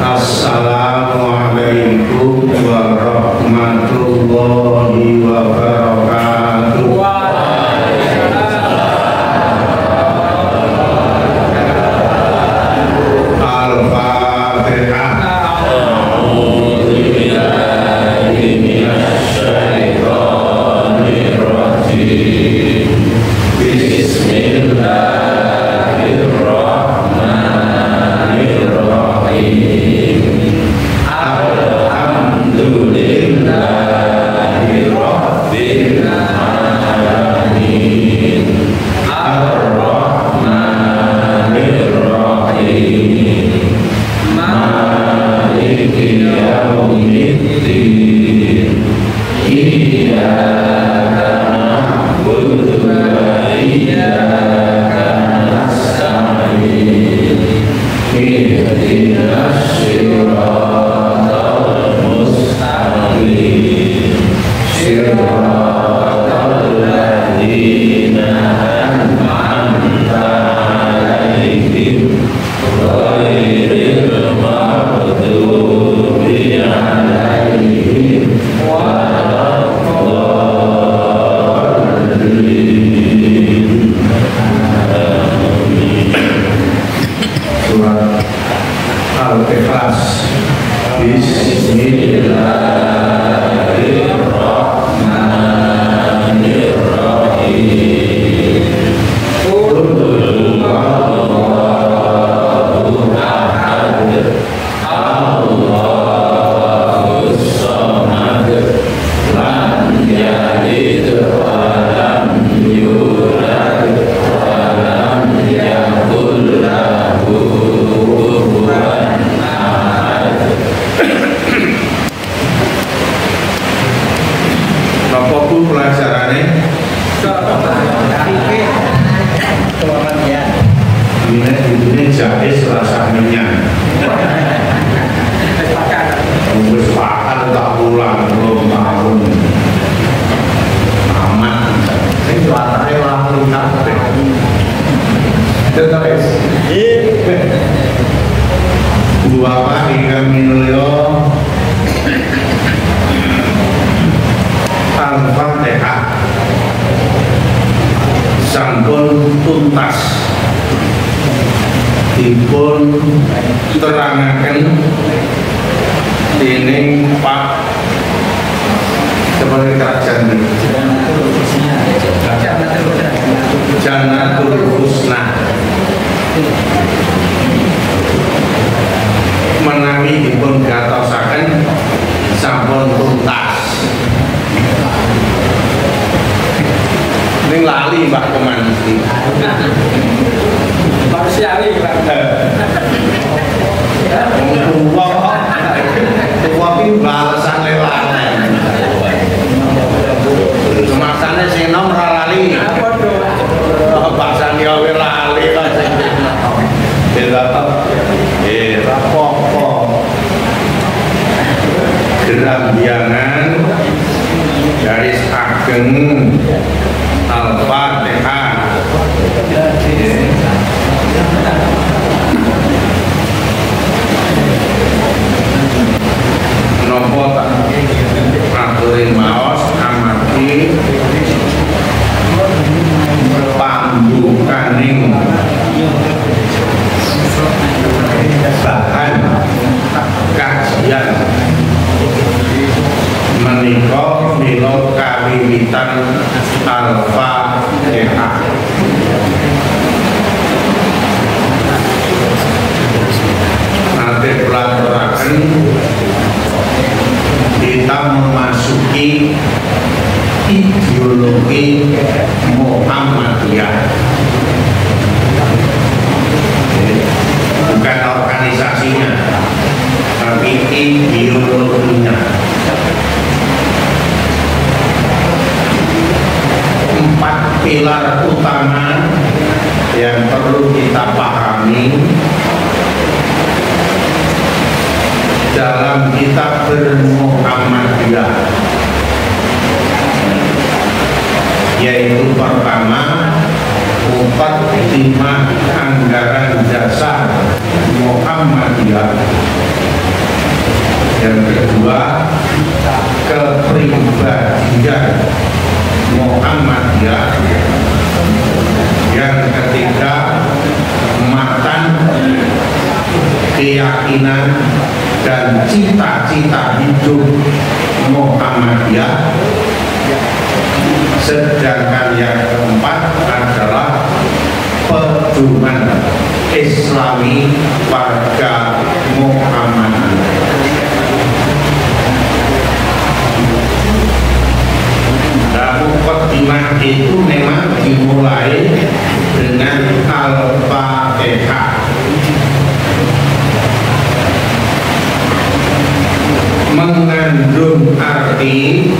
Assalamualaikum warahmatullahi wabarakatuh. Al-Fatihah. A'udzubillahi minasyaitonir rajim. Bismillahirrahmanirrahim. Alhamdulillahi rabbil alamin. Ar-Rahmanir Rahim. Maliki yaumiddin. Iyyaka na'budu wa iyyaka nasta'in. Ihdinas siratal mustaqim. Siratal ladzina an'amta 'alaihim ghairil maghdubi 'alaihim waladdallin. Amin. Surat Al-Ikhlas. Bismillahirrahmanirrahim. Qul huwallahu ahad. Allahus samad. Lam yalid wa lam yulad wa lam yakul lahu kufuwan ahad. Napa ku pelajarane? Ini jahis rasa minyak. Wis pakar tak pulang belum tahun. Aman. Sing suarane ora lunak. Terus. Bu Bapak ingkang minulya Al-Fatihah sampun tuntas dipun terangaken dening Pak Kepala Kerajaan Jannatul Husna menawi dipun gatosaken sampun tuntas. Ning lali Mbak Keman iki. Parsiali Pak. Tuwa ki balesan lelane. Semasane sing nom ora lali. Bahasane wae lali ta sing. Rapopo. Gerambiangan garis ageng Al-Fatihah. Nopo tak aturin maos amati pambukaning bahan kajian menika mila kawiwitan Al-Fatihah. Nanti pelajaraken kita memasuki ideologi Muhammadiyah, bukan organisasinya tapi ideologinya. 4 pilar utama yang perlu kita pahami dalam kitab Muhammadiyah, yaitu pertama muqaddimah anggaran dasar Muhammadiyah, Yang kedua, kepribadian Muhammadiyah. Yang ketiga, matan keyakinan dan cita-cita hidup Muhammadiyah. Sedangkan yang keempat adalah pedoman Islami warga Muhammadiyah. Nah, mukadimah itu memang dimulai dengan Al-Fatihah. Mengandung arti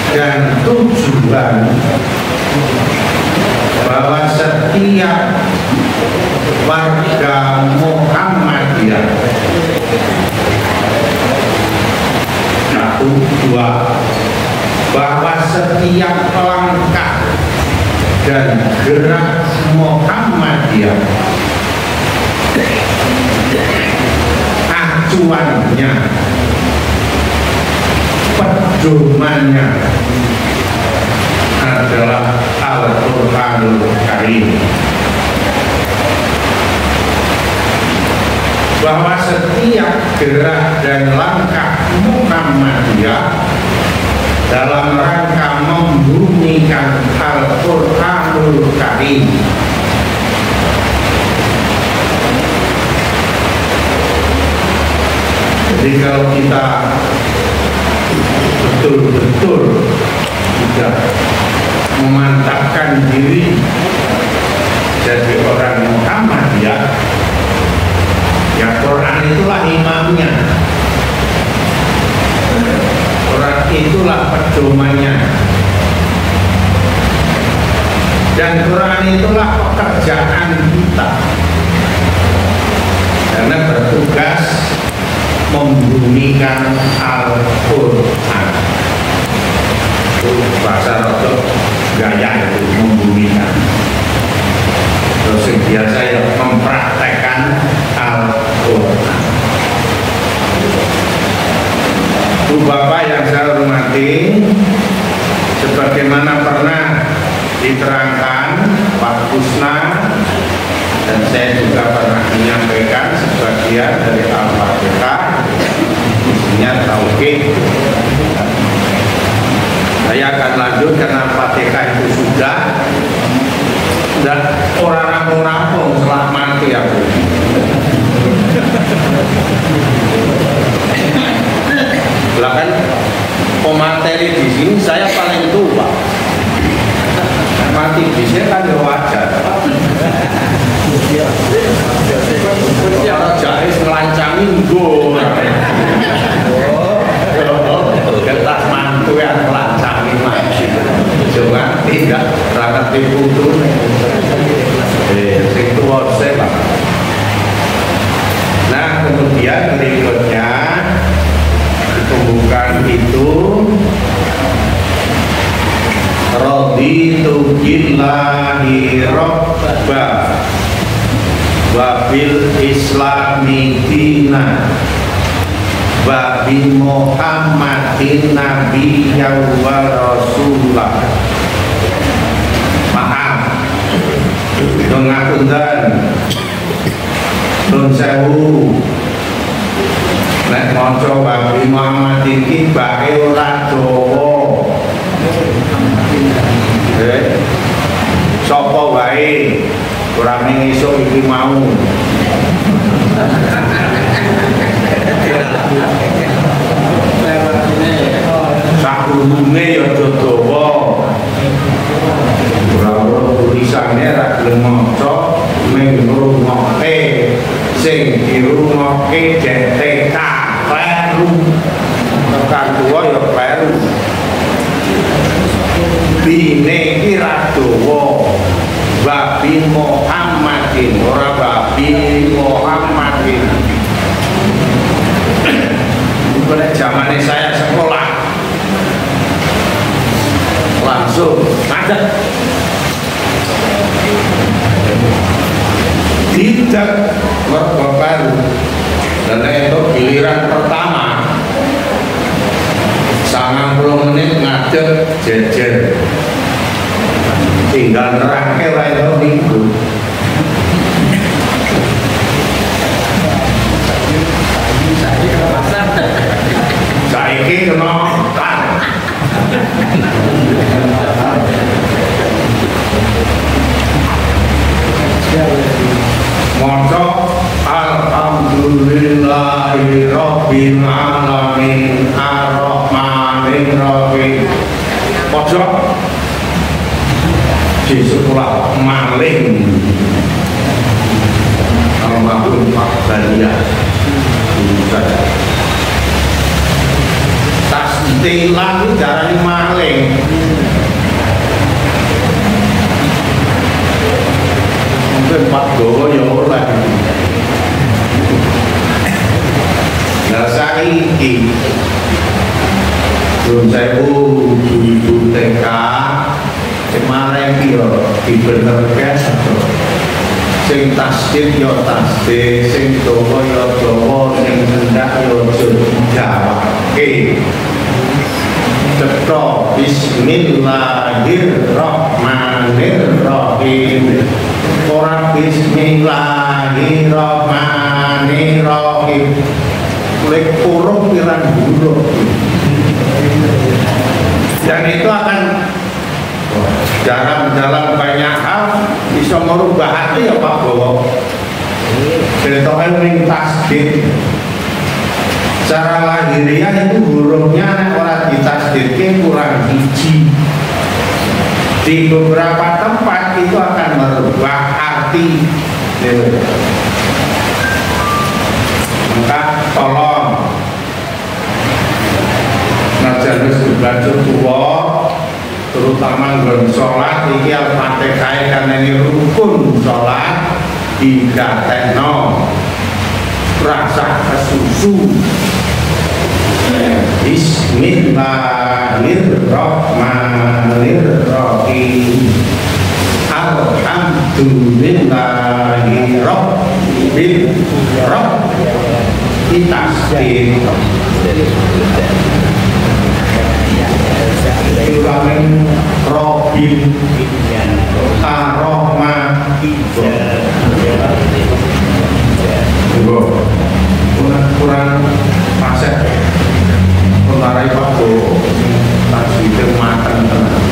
dan tujuan bahwa setiap warga Muhammadiyah, satu, dua, bahwa setiap langkah dan gerak Muhammadiyah acuannya, pedomannya adalah Al-Qur'anul Karim. Bahwa setiap gerak dan langkah Muhammadiyah dalam rangka membumikan Al-Qur'anul Karim. Jadi kalau kita betul-betul sudah memantapkan diri jadi orang Muhammadiyah, ya Quran itulah imamnya, Quran itulah pedomannya, dan Quran itulah pekerjaan kita, karena bertugas membumikan Al-Quran. Itu bahasa rotok gaya itu, membumikan. Terus yang biasa ya mempraktekkan Al-Quran. Itu Bapak yang saya hormati, sebagaimana pernah diterangkan Pak Kusna, dan saya juga pernah menyampaikan sebagian dari Al-Fatihah, isinya tauhid. Saya akan lanjut karena Al-Fatihah itu sudah orang rampung setelah mati aku. Lah kan pemateri di sini saya paling tua. Mati di sini kan ya wajar. Kalau jahis ngelancami nggo. Kertas mantu yang ngelancami mati. Cuma tidak rakyat diputus. Sing tua saya. Nah, kemudian berikutnya pembukaan itu raditu billahi rabba wa bil islami dina wa bi muhammadin nabiyyan wa rasulah. Maaf dong ngapunten nun sewu nek maca wa bi muhammadin iki bae ora dawa. Sapa wae ora ngisuk iki mau. Sakurune ya dawa. Ora tulisane ra gelem maca mung ngrungokke sing dirungokke DTK baru. Tekan tuwa ya baru. Bine kira dawa babi Muhammadin ora babi Muhammadin. Pada zamannya saya sekolah langsung ada tidak warga baru, dan itu giliran pertama kena maca alhamdulillahi rabbil alamin arrahmanir rahim pojok di sekolah maling almarhum Pak Balia tas tilang jarang maling mungkin Pak Gowo ya ora nah saiki belum saya ibu TK kemarin dia dibenerkan sing tasdid yo tasdid sing dawa yo dawa sing hendak yo dijawabke cetha bismillahirrahmanirrahim ora bismillahirrahmanirrahim lek huruf pirang huruf dan itu akan dalam banyak hal bisa merubah hati ya Pak Bowo. Contohnya ring tasdid secara lahiriah itu hurufnya orang ditasdidkan kurang hiji di beberapa tempat itu akan merubah arti maka tolong najan wis belajar tua terutama dalam sholat ini Al-Fatihah karena ini rukun sholat digatekno rasa kesusu bismillahirrahmanirrahim alhamdulillahirabbil alamin tasdid Ilamin Robin Aroma kurang pasek pelarai Pak Bowo tasdid matang tenang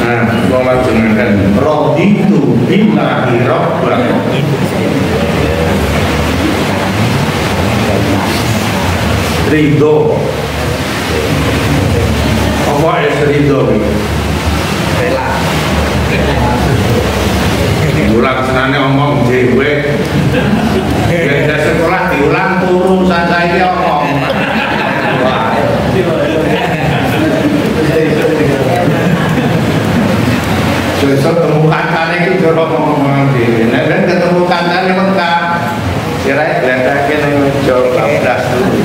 nah sholat dengan raditu billahi rabban ridho apa es ridho rela ulang senane omong dhewe beda sekolah diulang turu saja iki omong besok ketemu kancane iki jero ngomong dhewe nek ketemu kancane Mekah kira gledake ning meja 14 dulu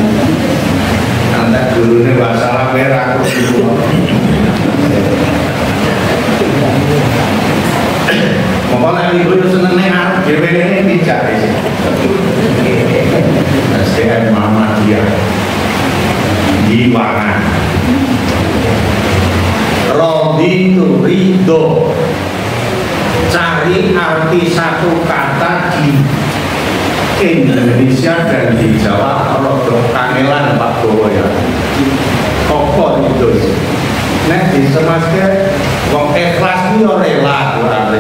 anda dulu ini masalah merah makanya ibu itu senengnya harus GWN ini dicari SDM Muhammadiyah Giwangan raditu ridho cari arti satu kata di Indonesia dan di Jawa kalau kangelan Pak Bowo ya kok itu nek disemaske wong ikhlas yo rela ora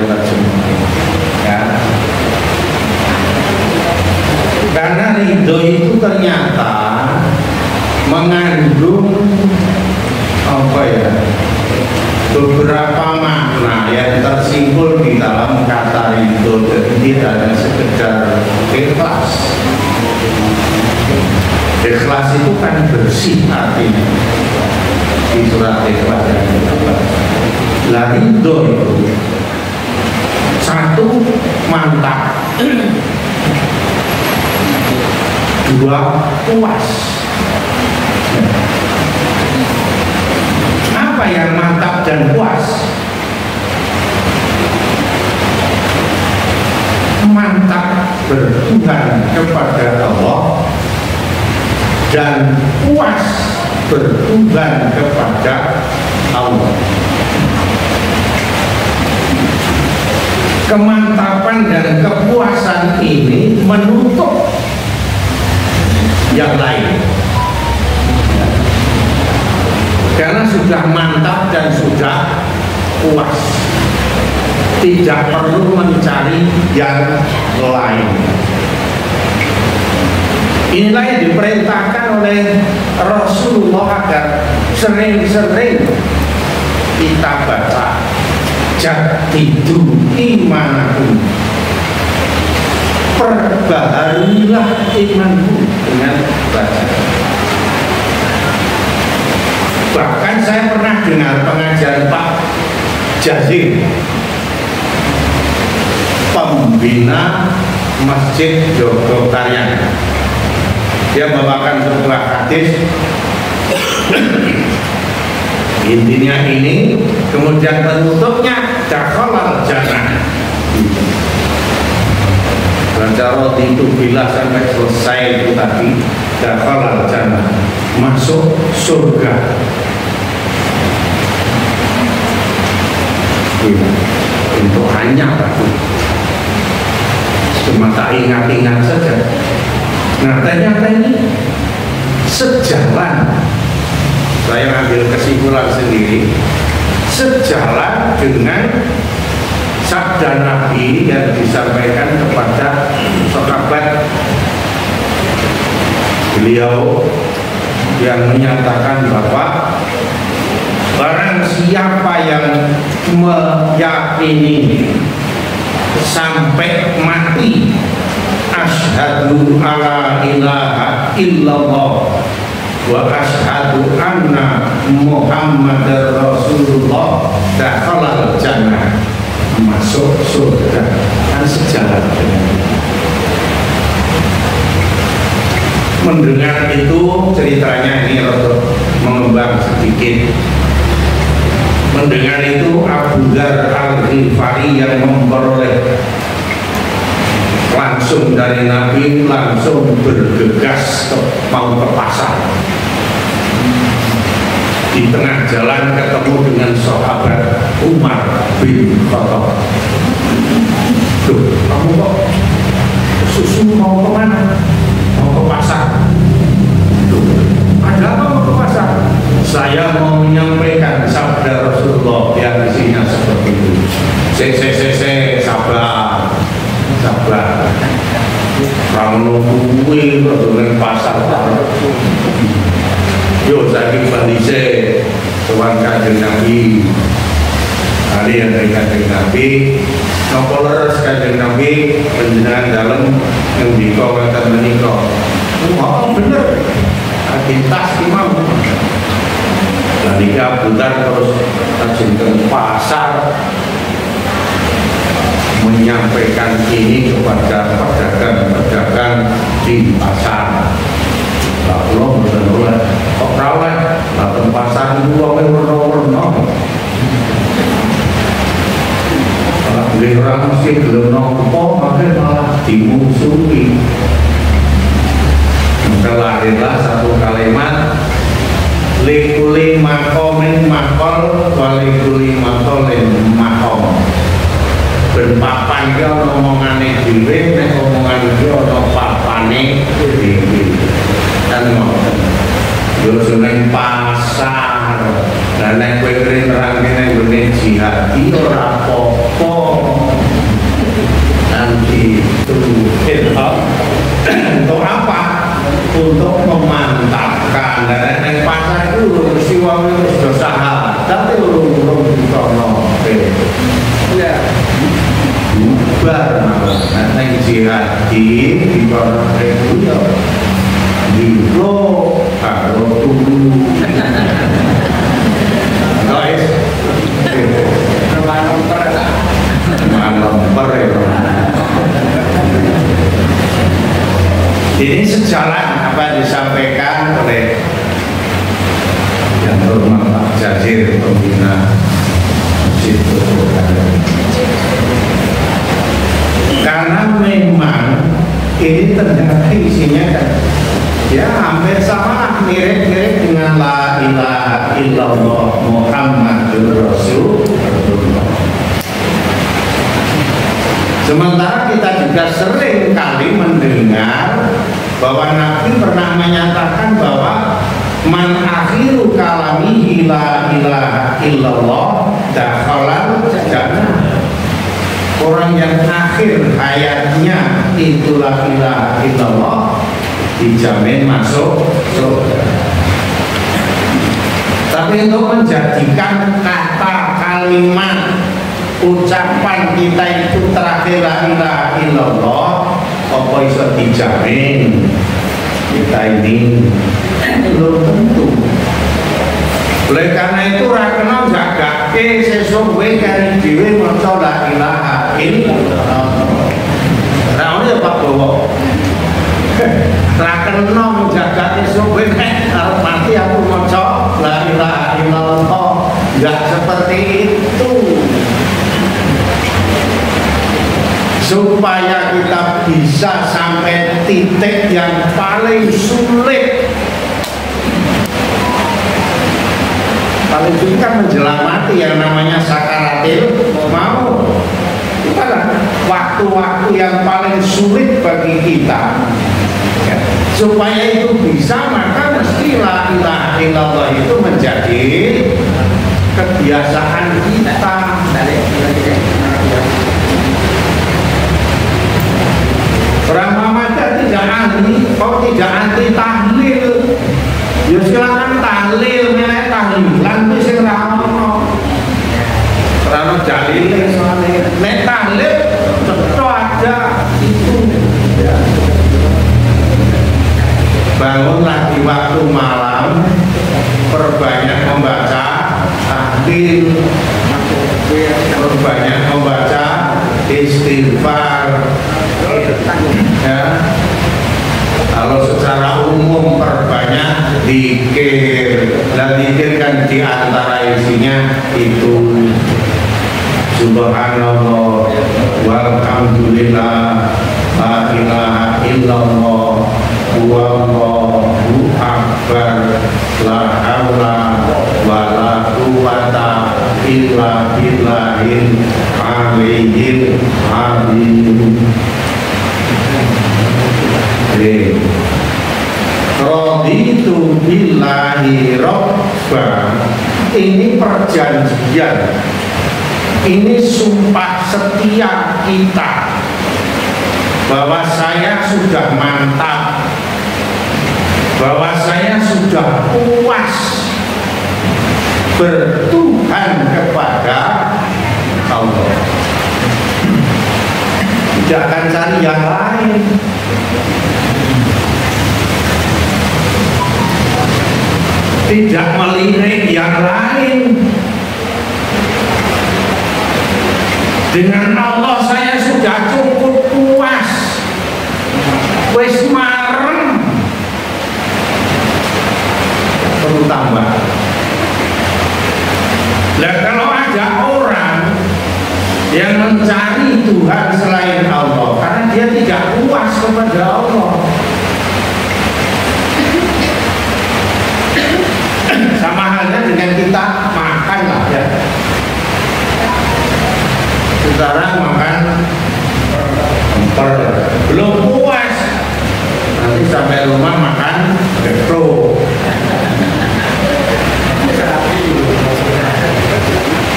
ya karena ridho itu ternyata mengandung apa ya beberapa makna yang tersimpul di dalam kata ridho jadi tidak hanya sekedar ikhlas. Ikhlas itu kan bersih artinya di surat ikhlas yang kita bahas. Lah ridho itu satu mantap, dua puas. Apa yang mantap dan puas? Mantap bertuhan kepada Allah dan puas bertuhan kepada Allah. Kemantapan dan kepuasan ini menutup yang lain, karena sudah mantap dan sudah puas, tidak perlu mencari yang lain. Inilah yang diperintahkan oleh Rasulullah agar sering-sering kita baca jadidu imanakum, perbaharuilah imanku dengan baca. Bahkan saya pernah dengar pengajian Pak Jazim, pembina Masjid Jogokarian. Dia membawakan sebuah hadis, intinya ini, kemudian penutupnya dakhalal jannah. Baca roti itu bila sampai selesai itu tadi, dakhalal jannah, masuk surga. Untuk hanya aku cuma tak ingat-ingat saja. Nah, ternyata ini sejalan, saya ambil kesimpulan sendiri, sejalan dengan sabda Nabi yang disampaikan kepada sahabat beliau yang menyatakan bahwa barang siapa yang meyakini sampai mati asyhadu alla ilaha illallah wa asyhadu anna muhammadar rasulullah dakhalal jannah, masuk surga. Kan sejalan dengan itu. Mendengar itu ceritanya ini rotok mengembang sedikit. Mendengar itu Abu Dzar Al-Ghifari yang memperoleh langsung dari Nabi, langsung bergegas mau ke pasar. Di tengah jalan ketemu dengan sahabat Umar bin Khattab. Tuh, kamu kok susu mau kemana? Mau ke pasar. Tuh, ada apa mau ke pasar? Saya mau menyampaikan sabda Rasulullah yang isinya seperti itu. Sabar. Kamu nungguin dengan pasar. Yo, saya kembali tuan Kanjeng Nabi. Hari yang dari Kanjeng Nabi, nopoleres Kanjeng Nabi penjenengan dalam yang dikawal menikah. Oh bener, akintas imam. Ketika putar terus tajam ke pasar menyampaikan ini kepada pedagang-pedagang di pasar. Lalu benar-benar kok rawat datang pasar itu orang warna-warna. Kalau beli orang mesti belum nopo, maka malah dimusuhi. Maka lahirlah satu kalimat, likuli makomin makol, walikuli makolin makom. Berpapan ke omongannya diri, omongan dia ono papane diri. Dan ngoten yo seneng pasar dan nek kowe nerangke nang ngene jihad iki ora apa-apa nanti itu untuk apa? Untuk memantapkan. Dan nek pasar itu mesti wong wis usaha tapi urung ditono ya bubar nek jihad di kono itu Dilo karo tulu guys malam per ini sejalan apa yang disampaikan oleh yang terhormat Pak Jazir, pembina Masjid Jogokarian. Karena memang ini ternyata isinya kan ya hampir sama, mirip-mirip dengan la ilaha illallah Muhammadur Rasulullah. Sementara kita juga sering kali mendengar, bahwa Nabi pernah menyatakan bahwa man akhiru kalamihi la ilaha illallah dakhalal jannah. Orang yang akhir hayatnya itu la ilaha illallah dijamin masuk surga. Tapi untuk menjadikan kata kalimat ucapan kita itu terakhir la ilaha illallah, apa bisa dijamin kita ini belum tentu. Oleh karena itu rakena jagake sesuk kowe kari dhewe maca la ilaha illallah. Ra ono ya Pak Bowo. Rakena jagake sesuk kowe arep mati aku maca la ilaha illallah. Enggak seperti itu. Supaya kita bisa sampai titik yang paling sulit. Paling sulit kan menjelang mati yang namanya sakaratil maut. Itu adalah waktu-waktu yang paling sulit bagi kita. Ya. Supaya itu bisa, maka mesti la ilaha illallah itu menjadi kebiasaan kita. Orang Muhammadiyah tidak ahli, kok tidak anti tahlil. Ya silakan tahlil, melek tahlilan wis ora ono. Ora ono dalile soalnya. Nek tahlil cetha ada itu. Bangunlah di waktu malam, perbanyak membaca tahlil, perbanyak membaca istighfar. Ya. Kalau secara umum perbanyak zikir, dan zikir kan diantara isinya itu subhanallah walhamdulillah la ilaha illallah wallahu akbar la haula wala quwata illa billahil aliyyil azim. Raditu billahi robba. Ini perjanjian, ini sumpah setia kita bahwa saya sudah mantap, bahwa saya sudah puas bertuhan kepada Allah, tidak akan cari yang lain. Tidak melirik yang lain. Dengan Allah saya sudah cukup puas, wis marem, perlu tambah. Nah, kalau ada orang yang mencari Tuhan selain Allah karena dia tidak puas kepada Allah, sama halnya dengan kita makan lah ya. Sekarang makan belum puas, nanti sampai rumah makan getro.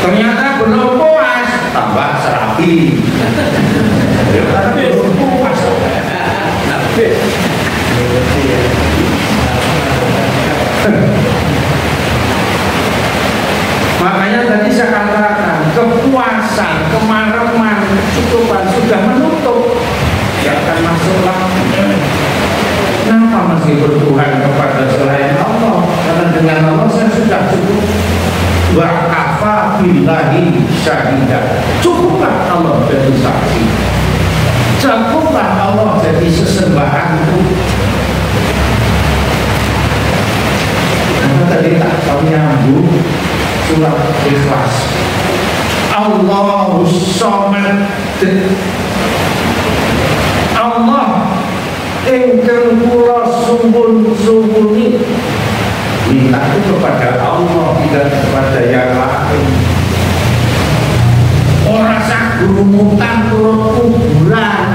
Ternyata belum puas, tambah serapi. Karena belum puas. Makanya tadi saya katakan kepuasan, kemareman, kecukupan sudah menutup, tidak akan masuk lagi. Kenapa masih bertuhan kepada selain Allah? Karena dengan Allah saya sudah cukup. Wa kafa billahi syahidah. Cukuplah Allah jadi saksi. Cukuplah Allah jadi sesembahanku. Karena tadi tak tahu nyambung surat Ikhlas. Allahus Samad. Allah ingkang kula sumpun-sumpuni. Minta itu kepada Allah, tidak kepada yang lain. Orang sak gurumutan turun kuburan.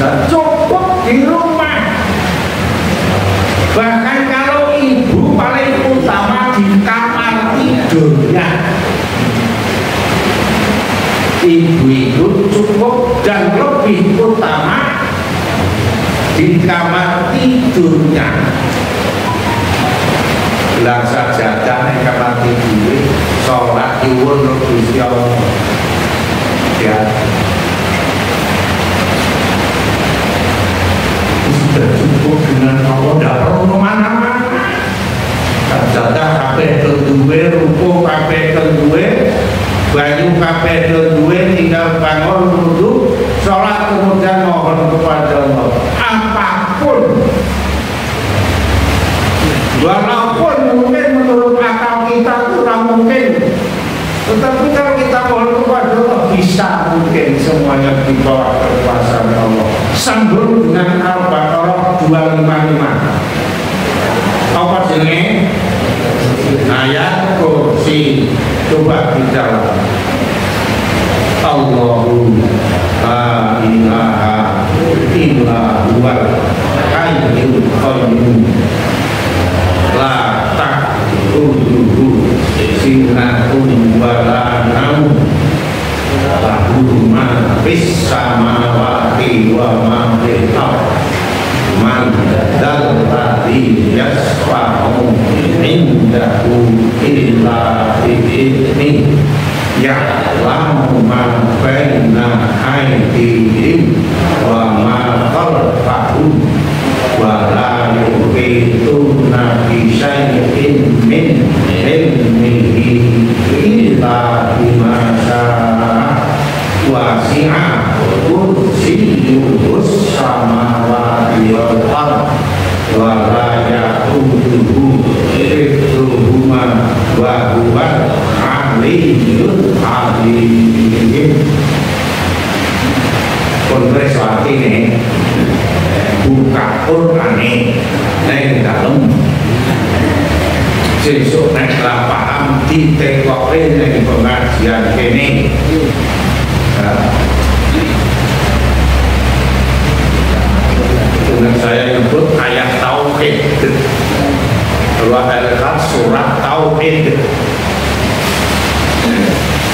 bisa cukup di rumah. Bahkan kalau ibu paling utama di kamar tidurnya, ibu itu cukup dan lebih utama di kamar tidurnya. Lah sajadah ning kamar tidur, sholat nyuwun Gusti Allah. Ya. Sudah cukup dengan Allah, tidak perlu kemana-mana. Sajadah kabeh duwe, ruku kabeh duwe, banyu kabeh duwe, tinggal bangun wudu, sholat kemudian mohon kepada Allah. Apapun, walaupun mungkin menurut akal kita kurang mungkin, tetapi kalau kita mohon kepada Allah bisa mungkin semuanya di bawah kekuasaan Allah. Sambung dengan Al-Baqarah 255. Apa jenenge? Ayat kursi. Coba dijawab. Allahu la ilaha illa huwal hayyul qayyum la ta'khudhuhu sinatun wa la naum lahu ma fis samawati wa ma fil ardh man dzal ladzi yashfa'u indahu illa bi'idhnihi ya'lamu ma baina aydihim wa ma khalfahum wa la yuhituna bi syai'in min ilmihi illa bima syaa wasi'a kursiyyuhus samawati wal ardh wa la ya'uduhu hifdhuhuma wa huwal aliyyul azim. Kongres ini buka Quran ning dalem sesuk nek ra paham ditekoke ning pengajian kene. Dengan saya nyebut ayat tauhid, surah Al-Kahf, surat tauhid,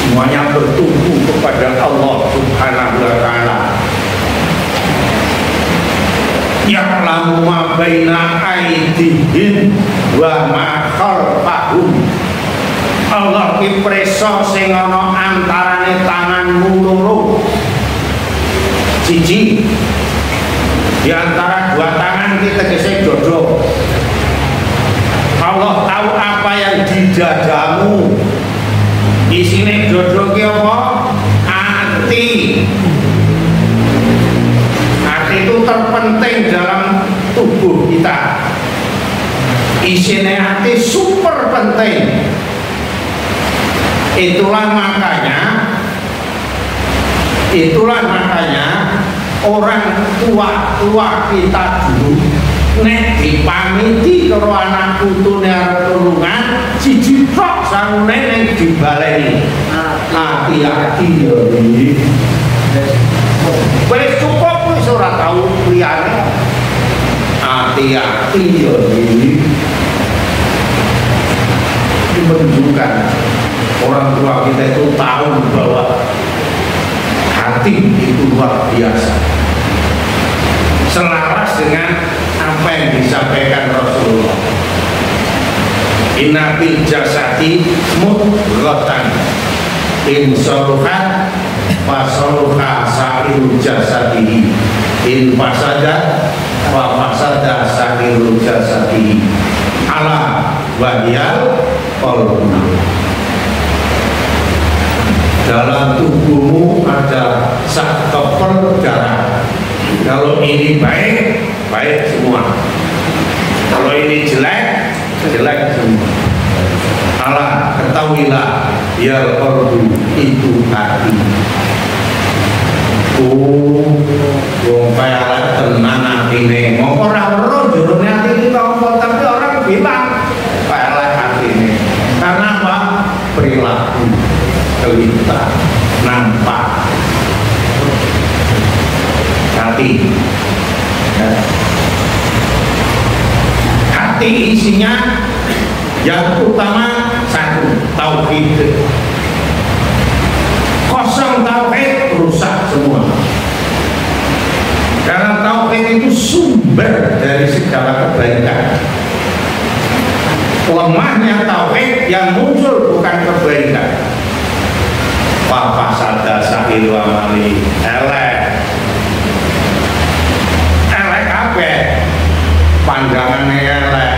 semuanya bertumpu kepada Allah Subhanahu wa Ta'ala. Ya'lamu ma baina aydihim wa ma khalfahum. Allah ki preso sing ana antarane tanganmu loro. Siji di antara dua tangan kita gesek dodo. Allah tahu apa yang di dadamu. Isine dodo ki apa? Ati. Ati itu terpenting dalam tubuh kita. Isine hati super penting. Itulah makanya orang tua kita dulu nek dipamiti karo anak putune arep tulungan siji tok sangune ning dibaleni. Hati-hati yo iki. Wis cukup wis ora tau liyane. Hati-hati yo iki. Menunjukkan orang tua kita itu tahu bahwa hati itu luar biasa, selaras dengan apa yang disampaikan Rasulullah. Inna bil jasadi mudghatan in saluhat fa saluha sa'irul jasadihi in fasada wa fasada sa'irul jasadihi ala wahyal qalbu. Dalam tubuhmu ada sak koper darah. Kalau ini baik, baik semua. Kalau ini jelek, jelek semua. Allah, ketahuilah, ya qalbu itu hati. Wong kaya tenan atine. Mongko ora weruh jero ati kita apa, tapi orang bilang kaya atine. Karena apa? Perilaku kelihatan, nampak. hati. Ya. Hati isinya yang utama satu, tauhid. Kosong tauhid rusak semua. Karena tauhid itu sumber dari segala kebaikan. Lemahnya tauhid yang muncul bukan kebaikan. Papa sada sahilu amali elek apa? Pandangannya elek,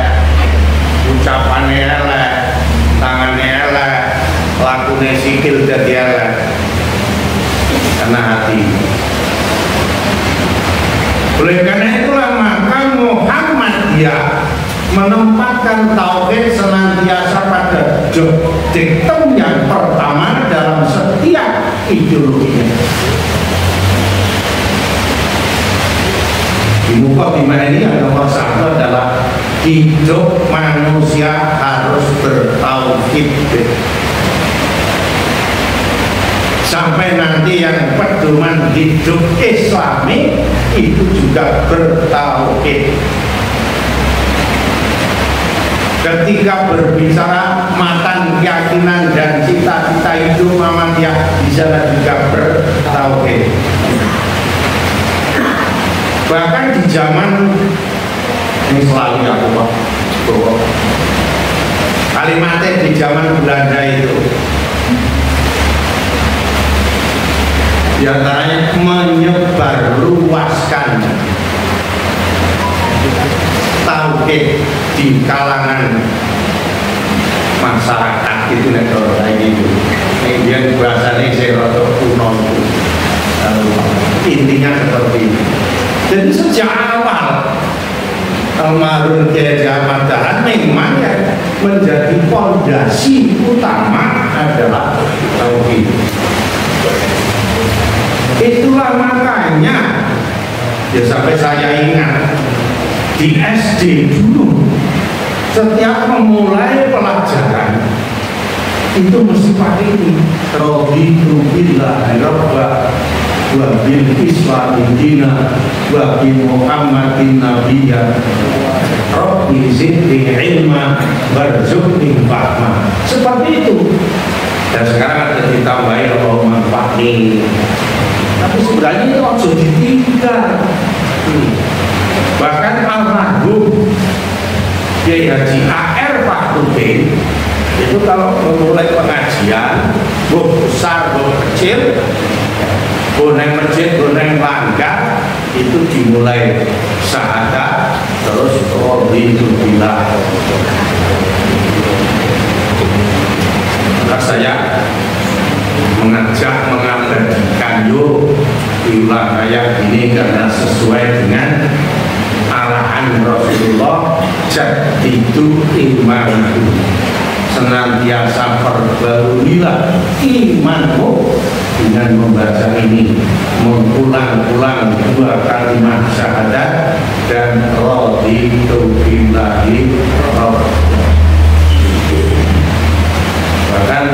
ucapannya elek, tangannya elek, lakunya sikil jadi elek. Karena hati. Oleh karena itulah maka Muhammadiyah menempatkan tauhid senantiasa pada diktum yang pertama dalam setiap ideologinya. Di mukadimah ini yang nomor satu adalah hidup manusia harus bertauhid. Sampai nanti yang pedoman hidup Islami itu juga bertauhid. Ketika berbicara matan keyakinan dan cita-cita hidup Muhammadiyah di sana juga bertauhid. Bahkan di zaman ini selalu aku bawa kalimatnya di zaman Belanda itu, di antaranya menyebarluaskan tauhid di kalangan masyarakat itu negara lain itu. Kemudian bahasanya saya rotok kuno itu. Intinya seperti ini. Jadi sejak awal almarhum Kiai Ahmad Dahlan memang ya menjadi fondasi utama adalah tauhid. Itulah makanya ya sampai saya ingat di SD dulu setiap memulai pelajaran itu mesti pakai ini raditu billahi rabba wa bil islami dina wa bi muhammadin nabiyya rabbi zidni ilma warzuqni fahma, seperti itu. Dan sekarang ada ditambahin Allahumma fahmi, tapi sebenarnya itu harus ditinggal. Bahkan almarhum Kiai Haji A.R. Fakhrudin itu kalau memulai pengajian besar kecil, boneng masjid, boneng langgar, itu dimulai syahadat terus raditu billah. Maka saya mengajak mengabadikan yuk diulang kayak ini karena sesuai dengan arahan Rasulullah, jadidu imanku, senantiasa perbaikilah imanmu dengan membaca ini, mengulang-ulang 2 kalimat syahadat dan raditu billahi rabb. Bahkan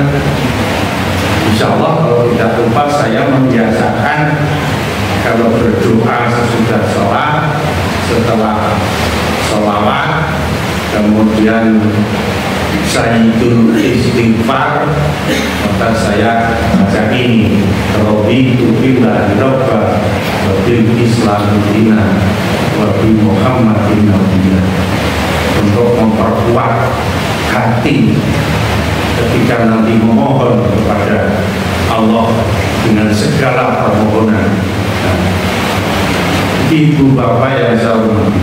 insya Allah kalau tidak lupa saya membiasakan kalau berdoa sesudah sholat, setelah sholawat, kemudian sayyidul istighfar, maka saya baca ini raditu billahi rabba wa bil islami dina wa bi muhammadin nabiyya, untuk memperkuat hati ketika nanti memohon kepada Allah dengan segala permohonan. Ibu bapak yang saya hormati,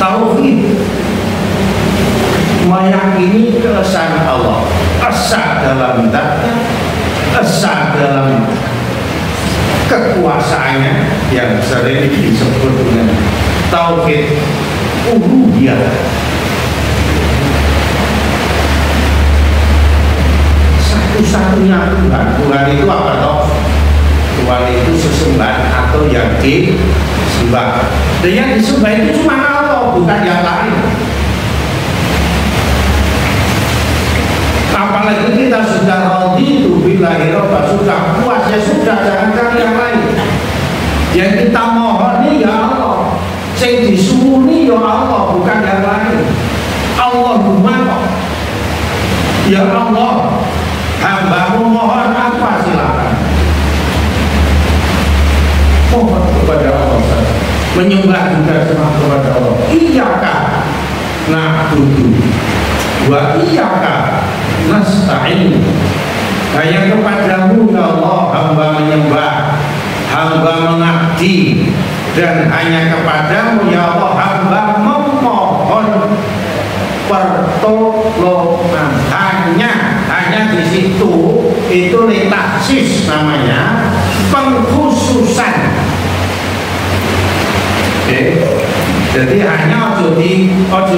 tauhid meyakini keesaan Allah, esa dalam zatnya, esa dalam kekuasaannya yang sering disebut dengan tauhid uluhiyah. Satu-satunya Tuhan. Tuhan itu apa toh? Tuhan itu sesembahan atau yang disembah. Dan yang disembah itu cuma Allah, bukan yang lain. Apalagi kita sudah raditu billahi rabba, sudah puas, ya sudah, jangan cari yang lain. Yang kita mohon ini ya Allah, yang disuruh ya Allah, bukan yang lain. Allahumma kok. Ya Allah, hambamu mohon apa silakan. Mohon kepada Allah saja. Menyembah juga cuma kepada Allah. Iyyaka na'budu wa iyyaka nasta'in. Hanya kepadamu ya Allah hamba menyembah, hamba mengabdi, dan hanya kepadamu ya Allah hamba memohon pertolongan. Hanya di situ itu letaksis namanya pengkhususan. Oke. Jadi hanya ojo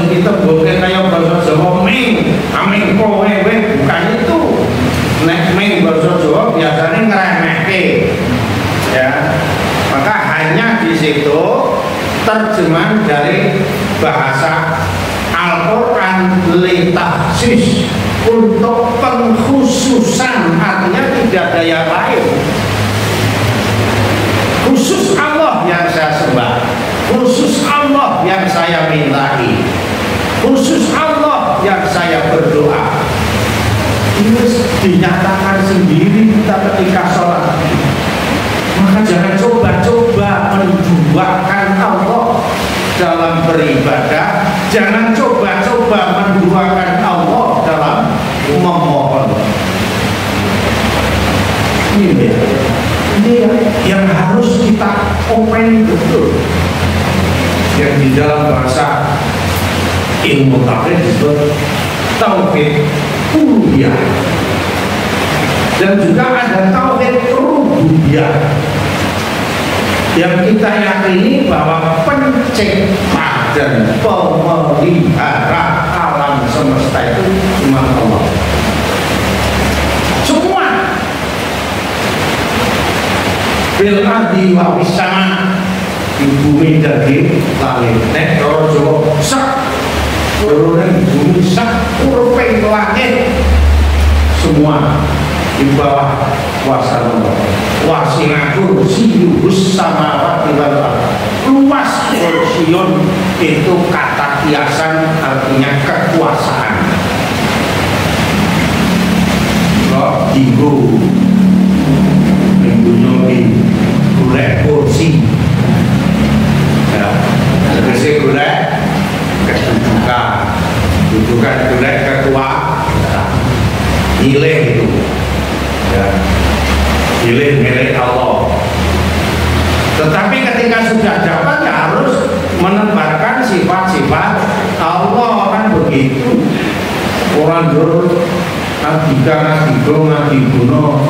ditebulke kaya basa Jawa amin kowe bukan itu. Nek basa Jawa biasanya ngeremehke. Ya. Maka hanya di situ terjemahan dari bahasa Al-Quran litahsis untuk pengkhususan, artinya tidak ada yang lain. Khusus Allah yang saya sembah, khusus Allah yang saya mintai, khusus Allah yang saya berdoa. Ini dinyatakan sendiri kita ketika sholat. Maka jangan coba-coba menduakan Allah dalam beribadah, jangan coba-coba menduakan Allah dalam memohon. Ini yang harus kita open betul. Yang di dalam bahasa ilmu tauhid disebut tauhid uluhiyah. Dan juga ada tauhid rububiyah yang kita yakini bahwa pencipta dan pemelihara alam semesta itu cuma Allah. Semua bil ardi wa fis sama, di bumi dan di langit. Nek rojo sak turun bumi sak urpe langit semua di bawah kuasa Allah. Wasi'ah kursiyuhus samawati wal ardh. Luas kursiun itu kata kiasan, artinya kekuasaan. Kok tinggu minggunya di golek kursi. Ya, tegese golek kedudukan golek kekuasaan. Nilai itu. Ya, milik Allah. Tetapi ketika sudah dapat ya harus menebarkan sifat-sifat Allah, kan begitu. Orang dulu ngadika ngadigono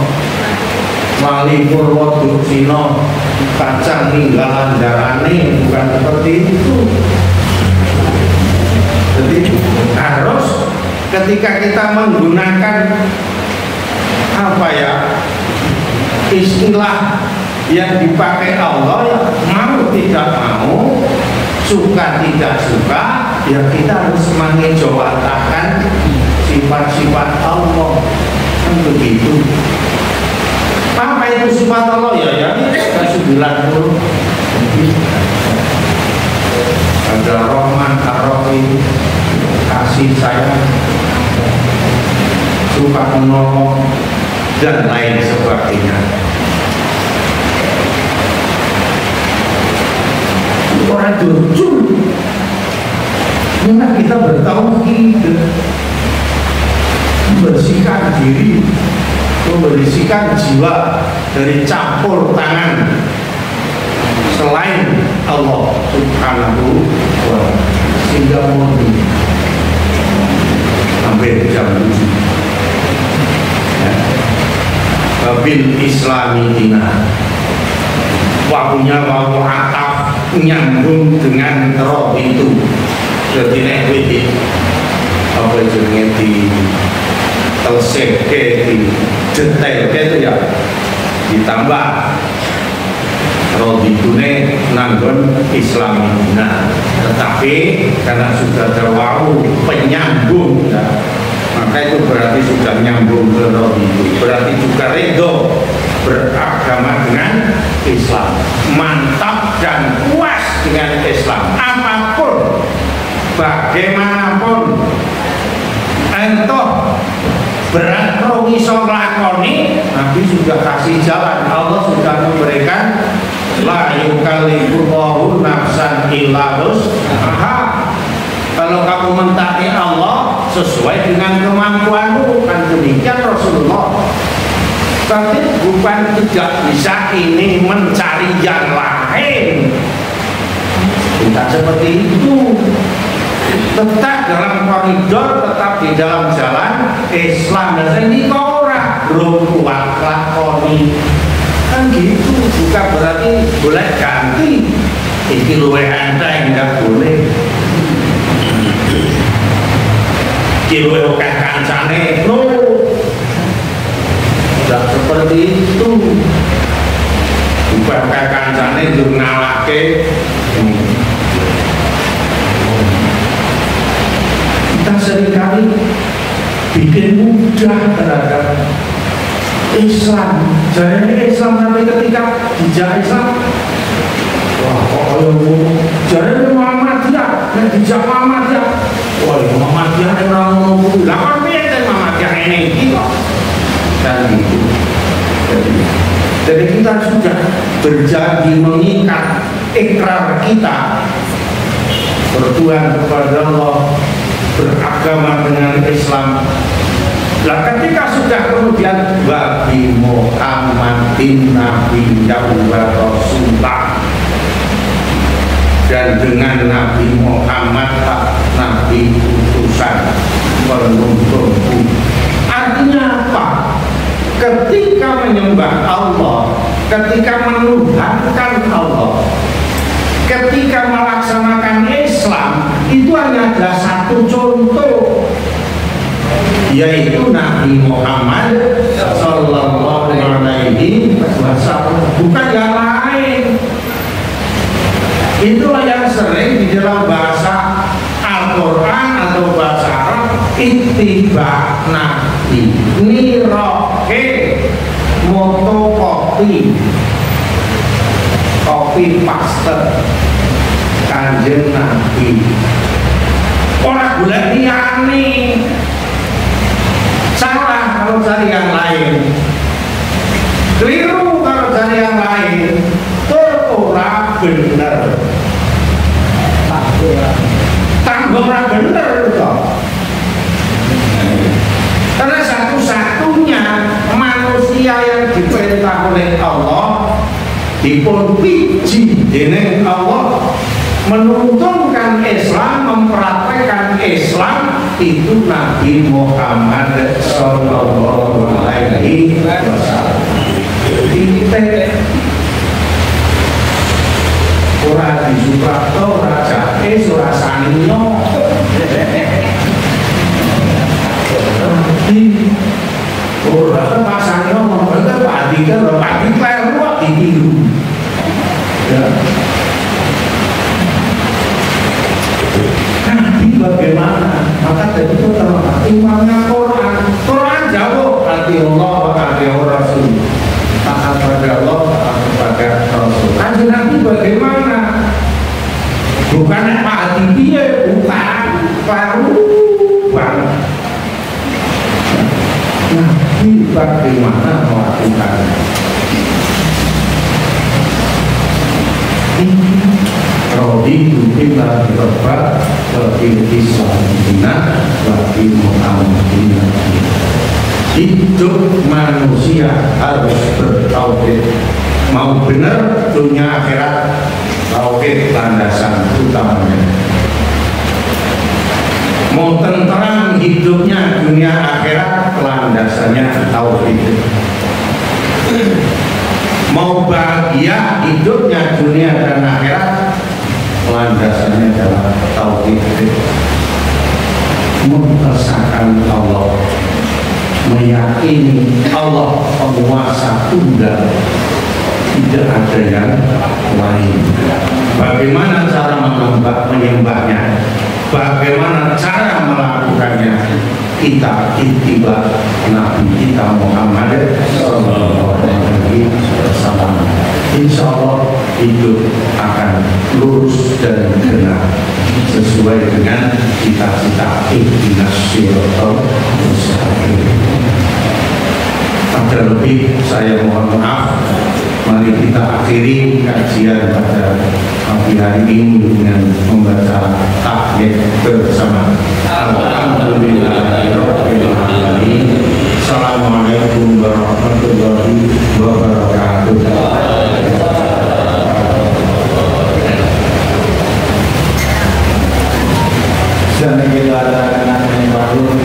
wali purwo duksino kacang ninggalan darane, bukan seperti itu. Jadi harus ketika kita menggunakan apa ya istilah yang dipakai Allah, ya mau tidak mau, suka tidak suka, ya kita harus mengejawantahkan sifat-sifat Allah, kan begitu. Apa itu sifat Allah? Ya ini 90. Ada Rahman, Ar-Rahim, kasih sayang, suka menolong, dan lain sebagainya. Orang jujur, maka kita bertauhid, membersihkan diri, membersihkan jiwa dari campur tangan selain Allah Subhanahu wa ta'ala. Sehingga mohon sampai jam 7 ya. Bil Islami dina, waktunya waktu ataf nyambung dengan roh itu. Jadi nek witi apa jenenge di telsekke, di detail itu ya ditambah roh itu nanggon Islamina. Tetapi karena sudah ada wawu penyambung ya, maka itu berarti sudah nyambung ke roh itu, berarti juga ridho beragama dengan Islam. bagaimanapun entoh berat rong iso nglakoni, Nabi sudah kasih jalan. Allah sudah memberikan la yukallifullahu nafsan illa wus'aha. Kalau kamu mentaati Allah sesuai dengan kemampuanmu, kan demikian Rasulullah. Tapi bukan tidak bisa ini mencari yang lain, tidak seperti itu. Tetap dalam koridor, tetap di dalam jalan Islam. Dan ini kok ora kuat lakoni kan gitu, bukan berarti boleh ganti iki luwih enteng, enggak boleh. Iki luwih akeh kancane, no, tidak seperti itu. Bukan akeh kancane jurnalake. Kita seringkali bikin mudah terhadap Islam. Jadi Islam sampai ketika dijak Islam, wah kok jadi Muhammadiyah, dan dijak Muhammadiyah, wah Muhammadiyah yang orang ngomong, lah kan biasa Muhammadiyah ini gitu, dan gitu. Jadi kita sudah berjanji mengikat ikrar kita bertuhan kepada Allah, beragama dengan Islam. Lah ketika sudah kemudian bagi Muhammadin Nabi wa Rasulullah, dan dengan Nabi Muhammad Nabi utusan penuntun. Artinya apa? Ketika menyembah Allah, ketika menuhankan Allah, ketika melaksanakan Islam, itu hanya ada satu contoh, yaitu Nabi Muhammad Sallallahu Alaihi Wasallam, bukan yang lain. Itulah yang sering di dalam bahasa Al-Quran atau bahasa Arab ittiba Nabi, niroke motokopi, kopi paste Kanjeng Nabi. Orang bulan liyane salah kalau cari yang lain, keliru kalau cari yang lain, ora bener, tambah ora bener toh. Karena satu-satunya manusia yang diperintah oleh Allah, dipun piji dening Allah, menuntunkan Islam, mempraktekkan Islam, itu Nabi Muhammad Sallallahu Alaihi Wasallam. Kita ora di Suprapto, ora Jake, ora Sanino, ora pasangnya ngomong ke Pak Dika, Pak Dika ruwet ditiru. Nabi bagaimana? Maka dari itu terhormat imamnya Quran. Quran jauh hati Allah, hati Rasul. Taat pada Allah, taat pada Rasul. Kanjeng Nabi bagaimana? Bukan Pak Dika, bukan baru banget. Nabi bagaimana melakukannya? Roditu kita berbat bagi Islam dina bagi Muhammadin. Hidup manusia harus bertauhid, mau benar dunia akhirat, tauhid landasan utamanya. Mau tentram hidupnya dunia akhirat, landasannya tauhid. Mau bahagia hidupnya dunia dan akhirat, landasannya adalah tauhid. Mengesahkan Allah, meyakini Allah penguasa tunggal, tidak ada yang lain. Bagaimana cara menyembahnya? Bagaimana cara melakukannya? Kita ittiba Nabi kita Muhammad Sallallahu Alaihi Wasallam. Insya Allah hidup akan lurus dan benar. sesuai dengan cita-cita ihdinas siratal mustaqim. Ada lebih saya mohon maaf. Mari kita akhiri kajian pada pagi hari ini dengan membaca tahlil bersama. Alhamdulillahirabbil alamin. Assalamualaikum warahmatullahi wabarakatuh. Dan kita ada anak yang baru